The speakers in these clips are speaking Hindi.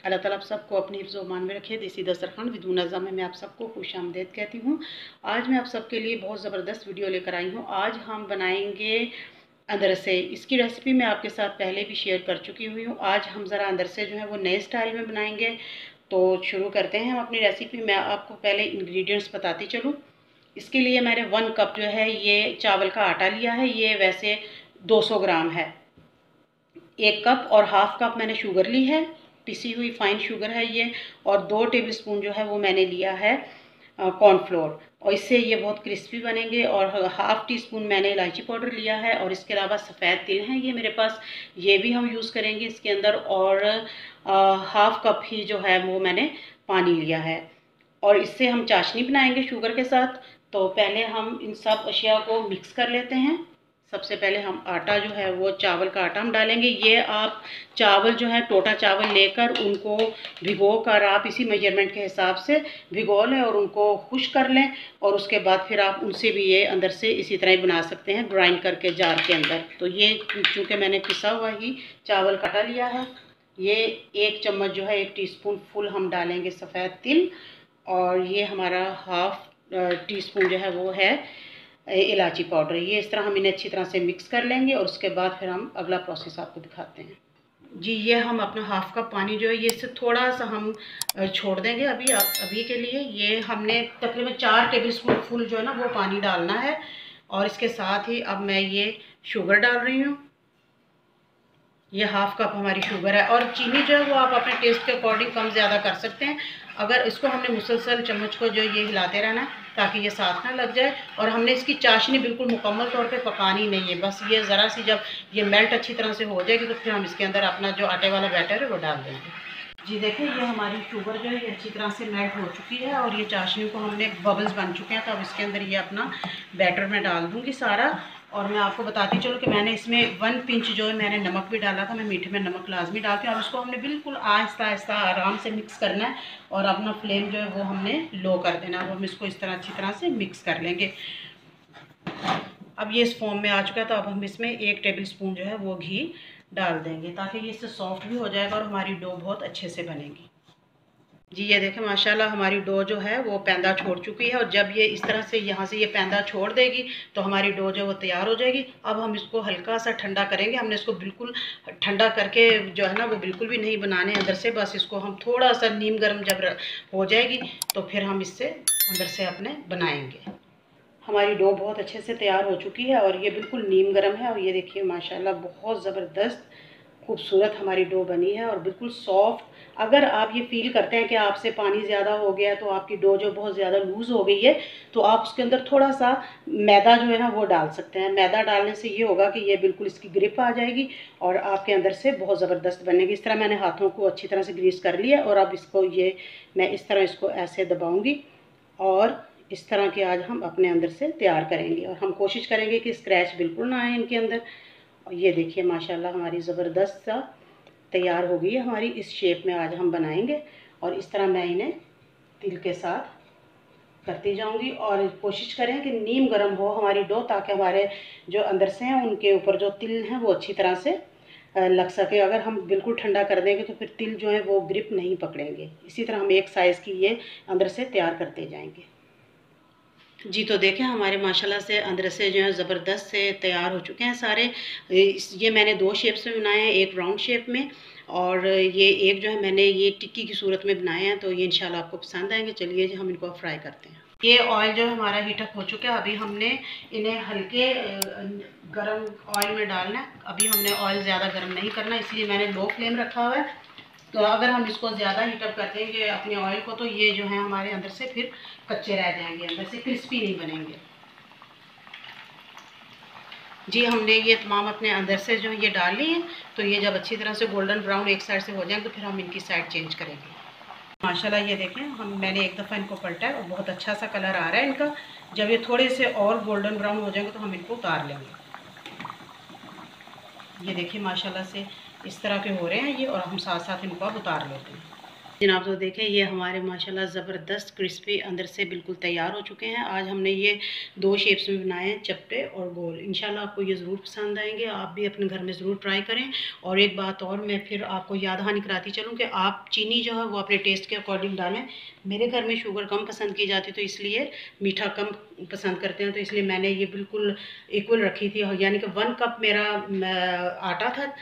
अल्लाह ताला आप सबको अपनी हिफ्ज़ व मान में रखे। देसी दस्तरखान विद मुनज़्ज़म में मैं आप सबको खुश आमदीद कहती हूँ। आज मैं आप सबके लिए बहुत ज़बरदस्त वीडियो लेकर आई हूँ। आज हम बनाएंगे अदरसे। इसकी रेसिपी मैं आपके साथ पहले भी शेयर कर चुकी हुई हूँ। आज हम ज़रा अदरसे जो है वो नए स्टाइल में बनाएंगे। तो शुरू करते हैं हम अपनी रेसिपी। मैं आपको पहले इंग्रेडिएंट्स बताती चलूँ। इसके लिए मैंने 1 कप जो है ये चावल का आटा लिया है। ये वैसे 200 ग्राम है। 1 कप और हाफ कप मैंने शुगर ली है, पिसी हुई फाइन शुगर है ये। और 2 टेबलस्पून जो है वो मैंने लिया है कॉर्नफ्लोर, और इससे ये बहुत क्रिस्पी बनेंगे। और हाफ़ टी स्पून मैंने इलायची पाउडर लिया है, और इसके अलावा सफ़ेद तिल हैं ये मेरे पास, ये भी हम यूज़ करेंगे इसके अंदर। और हाफ कप ही जो है वो मैंने पानी लिया है, और इससे हम चाशनी बनाएंगे शुगर के साथ। तो पहले हम इन सब अशिया को मिक्स कर लेते हैं। सबसे पहले हम आटा जो है वो चावल का आटा हम डालेंगे। ये आप चावल जो है टोटा चावल लेकर उनको भिगो कर आप इसी मेजरमेंट के हिसाब से भिगो लें और उनको खुश कर लें, और उसके बाद फिर आप उनसे भी ये अंदर से इसी तरह ही बना सकते हैं, ग्राइंड करके जार के अंदर। तो ये चूँकि मैंने पिसा हुआ ही चावल का आटा लिया है। ये 1 चम्मच जो है 1 टीस्पून फुल हम डालेंगे सफ़ेद तिल, और ये हमारा हाफ टी स्पून जो है वो है इलायची पाउडर। ये इस तरह हम इन्हें अच्छी तरह से मिक्स कर लेंगे, और उसके बाद फिर हम अगला प्रोसेस आपको दिखाते हैं। जी, ये हम अपना हाफ कप पानी जो है ये इससे थोड़ा सा हम छोड़ देंगे अभी के लिए। ये हमने तकरीबन 4 टेबलस्पून फुल जो है ना वो पानी डालना है। और इसके साथ ही अब मैं ये शुगर डाल रही हूँ। ये हाफ कप हमारी शुगर है, और चीनी जो है वो आप अपने टेस्ट के अकॉर्डिंग कम ज़्यादा कर सकते हैं। अगर इसको हमने मुसलसल चम्मच को जो ये हिलाते रहना है ताकि ये साथ ना लग जाए। और हमने इसकी चाशनी बिल्कुल मुकम्मल तौर पे पकानी नहीं है, बस ये ज़रा सी जब ये मेल्ट अच्छी तरह से हो जाएगी तो फिर हम इसके अंदर अपना जो आटे वाला बैटर है वो डाल देंगे। जी देखिए, ये हमारी शुगर जो है ये अच्छी तरह से मेल्ट हो चुकी है, और ये चाशनी को हमने बबल्स बन चुके हैं। तो अब इसके अंदर ये अपना बैटर मैं डाल दूँगी सारा। और मैं आपको बताती चलूँ कि मैंने इसमें 1 पिंच जो है मैंने नमक भी डाला था। मैं मीठे में नमक लाजमी डालती हूँ। अब इसको हमने बिल्कुल आहिस्ता आहिस्ता आराम से मिक्स करना है, और अपना फ्लेम जो है वो हमने लो कर देना है। अब हम इसको इस तरह अच्छी तरह से मिक्स कर लेंगे। अब ये इस फॉर्म में आ चुका है, तो अब हम इसमें 1 टेबलस्पून जो है वो घी डाल देंगे, ताकि ये इससे सॉफ्ट भी हो जाएगा और हमारी डो बहुत अच्छे से बनेगी। जी, ये देखें माशाल्लाह हमारी डो जो है वो पैंदा छोड़ चुकी है, और जब ये इस तरह से यहाँ से ये पैंदा छोड़ देगी तो हमारी डो जो है वो तैयार हो जाएगी। अब हम इसको हल्का सा ठंडा करेंगे। हमने इसको बिल्कुल ठंडा करके जो है ना वो बिल्कुल भी नहीं बनाने अंदर से, बस इसको हम थोड़ा सा नीम गर्म जब हो जाएगी तो फिर हम इससे अंदर से अपने बनाएंगे। हमारी डो बहुत अच्छे से तैयार हो चुकी है, और ये बिल्कुल नीम गर्म है। और ये देखिए माशाल्लाह बहुत ज़बरदस्त खूबसूरत हमारी डो बनी है, और बिल्कुल सॉफ्ट। अगर आप ये फील करते हैं कि आपसे पानी ज़्यादा हो गया है, तो आपकी डो जो बहुत ज़्यादा लूज़ हो गई है, तो आप उसके अंदर थोड़ा सा मैदा जो है ना वो डाल सकते हैं। मैदा डालने से ये होगा कि ये बिल्कुल इसकी ग्रिप आ जाएगी, और आपके अंदर से बहुत ज़बरदस्त बनेगी। इस तरह मैंने हाथों को अच्छी तरह से ग्रीस कर लिया, और अब इसको ये मैं इस तरह इसको ऐसे दबाऊँगी, और इस तरह के आज हम अपने अंदर से तैयार करेंगे। और हम कोशिश करेंगे कि स्क्रैच बिल्कुल ना आए इनके अंदर। और ये देखिए माशाल्लाह हमारी ज़बरदस्त सा तैयार हो गई है हमारी। इस शेप में आज हम बनाएंगे, और इस तरह मैं इन्हें तिल के साथ करती जाऊंगी। और कोशिश करें कि नीम गर्म हो हमारी डो, ताकि हमारे जो अंदर से हैं उनके ऊपर जो तिल हैं वो अच्छी तरह से लग सके। अगर हम बिल्कुल ठंडा कर देंगे तो फिर तिल जो है वो ग्रिप नहीं पकड़ेंगे। इसी तरह हम एक साइज़ की ये अंदर से तैयार करते जाएंगे। जी, तो देखें हमारे माशाल्लाह से अंदर से जो है ज़बरदस्त से तैयार हो चुके हैं सारे। ये मैंने 2 शेप्स में बनाए हैं, एक राउंड शेप में, और ये एक जो है मैंने ये टिक्की की सूरत में बनाए हैं। तो ये इंशाल्लाह आपको पसंद आएंगे। चलिए जी हम इनको फ्राई करते हैं। ये ऑयल जो है हमारा हीटअप हो चुका है। अभी हमने इन्हें हल्के गरम ऑयल में डालना है। अभी हमने ऑयल ज़्यादा गर्म नहीं करना, इसलिए मैंने लो फ्लेम रखा हुआ है। तो अगर हम इसको ज़्यादा हीटअप कर देंगे अपने ऑयल को, तो ये जो है हमारे अंदर से फिर कच्चे रह जाएंगे, अंदर से क्रिस्पी नहीं बनेंगे। जी, हमने ये तमाम अपने अंदर से जो ये डाल ली है। तो ये जब अच्छी तरह से गोल्डन ब्राउन एक साइड से हो जाएंगे तो फिर हम इनकी साइड चेंज करेंगे। माशाल्लाह ये देखें मैंने एक दफ़ा इनको पलटा है, और बहुत अच्छा सा कलर आ रहा है इनका। जब ये थोड़े से और गोल्डन ब्राउन हो जाएंगे तो हम इनको उतार लेंगे। ये देखिए माशाल्लाह से इस तरह के हो रहे हैं ये, और हम साथ साथ इनको अब उतार लेते हैं। जनाब तो देखें ये हमारे माशाल्लाह ज़बरदस्त क्रिस्पी अंदर से बिल्कुल तैयार हो चुके हैं। आज हमने ये 2 शेप्स में बनाए हैं, चपटे और गोल। इंशाल्लाह आपको ये ज़रूर पसंद आएंगे, आप भी अपने घर में ज़रूर ट्राई करें। और एक बात और मैं फिर आपको याद दहानी कराती चलूँ कि आप चीनी जो है वो अपने टेस्ट के अकॉर्डिंग डालें। मेरे घर में शुगर कम पसंद की जाती, तो इसलिए मीठा कम पसंद करते हैं, तो इसलिए मैंने ये बिल्कुल इक्वल रखी थी, यानी कि 1 कप मेरा आटा था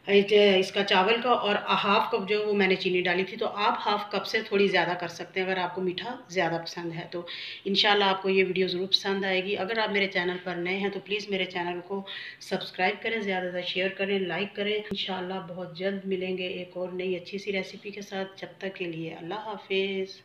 इसका चावल का, और हाफ़ कप जो वो मैंने चीनी डाली थी। तो आप हाफ़ कप से थोड़ी ज़्यादा कर सकते हैं अगर आपको मीठा ज़्यादा पसंद है तो। इंशाल्लाह आपको ये वीडियो ज़रूर पसंद आएगी। अगर आप मेरे चैनल पर नए हैं तो प्लीज़ मेरे चैनल को सब्सक्राइब करें, ज़्यादा से शेयर करें, लाइक करें। इंशाल्लाह बहुत जल्द मिलेंगे एक और नई अच्छी सी रेसिपी के साथ। जब तक के लिए अल्लाह हाफिज़।